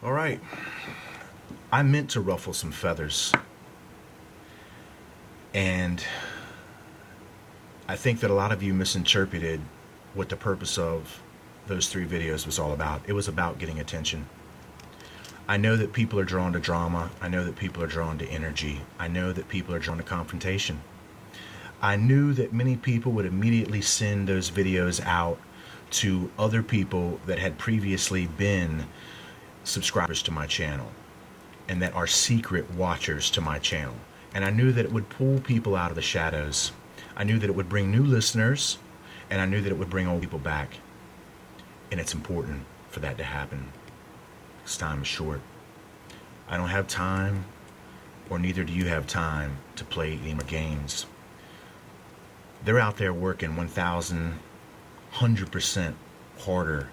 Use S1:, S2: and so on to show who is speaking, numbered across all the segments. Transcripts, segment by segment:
S1: All right. I meant to ruffle some feathers. And I think that a lot of you misinterpreted what the purpose of those 3 videos was all about. It was about getting attention. I know that people are drawn to drama. I know that people are drawn to energy. I know that people are drawn to confrontation. I knew that many people would immediately send those videos out to other people that had previously been subscribers to my channel and that are secret watchers to my channel. And I knew that it would pull people out of the shadows. I knew that it would bring new listeners, and I knew that it would bring old people back. And it's important for that to happen, because time is short. I don't have time, or neither do you have time, to play any more games. They're out there working 1,100% harder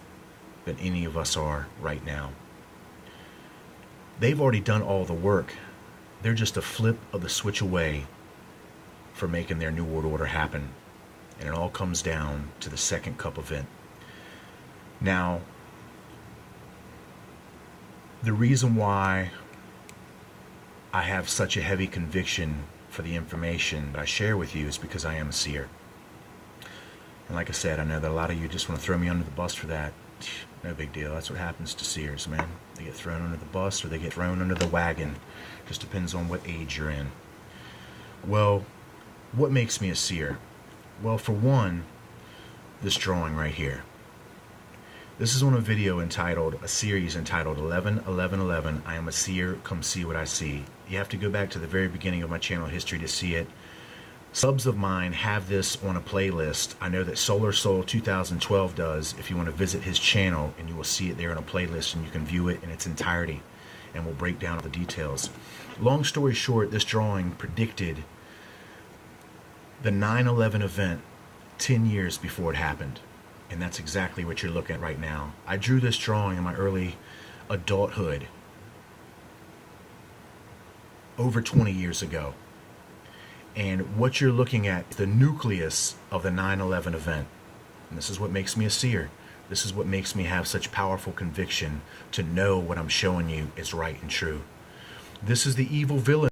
S1: than any of us are right now. They've already done all the work. They're just a flip of the switch away for making their New World Order happen. And it all comes down to the Second Cup event. Now, the reason why I have such a heavy conviction for the information that I share with you is because I am a seer. And like I said, I know that a lot of you just want to throw me under the bus for that. No big deal. That's what happens to seers, man. They get thrown under the bus or they get thrown under the wagon. Just depends on what age you're in. Well, what makes me a seer? Well, for one, this drawing right here. This is on a video entitled, a series entitled 11-11-11. I am a seer, come see what I see. You have to go back to the very beginning of my channel history to see it. Subs of mine have this on a playlist. I know that Solar Soul 2012 does. If you want to visit his channel, and you will see it there in a playlist, and you can view it in its entirety, and we'll break down the details. Long story short, this drawing predicted the 9/11 event 10 years before it happened. And that's exactly what you're looking at right now. I drew this drawing in my early adulthood over 20 years ago. And what you're looking at is the nucleus of the 9/11 event. And this is what makes me a seer. This is what makes me have such powerful conviction to know what I'm showing you is right and true. This is the evil villain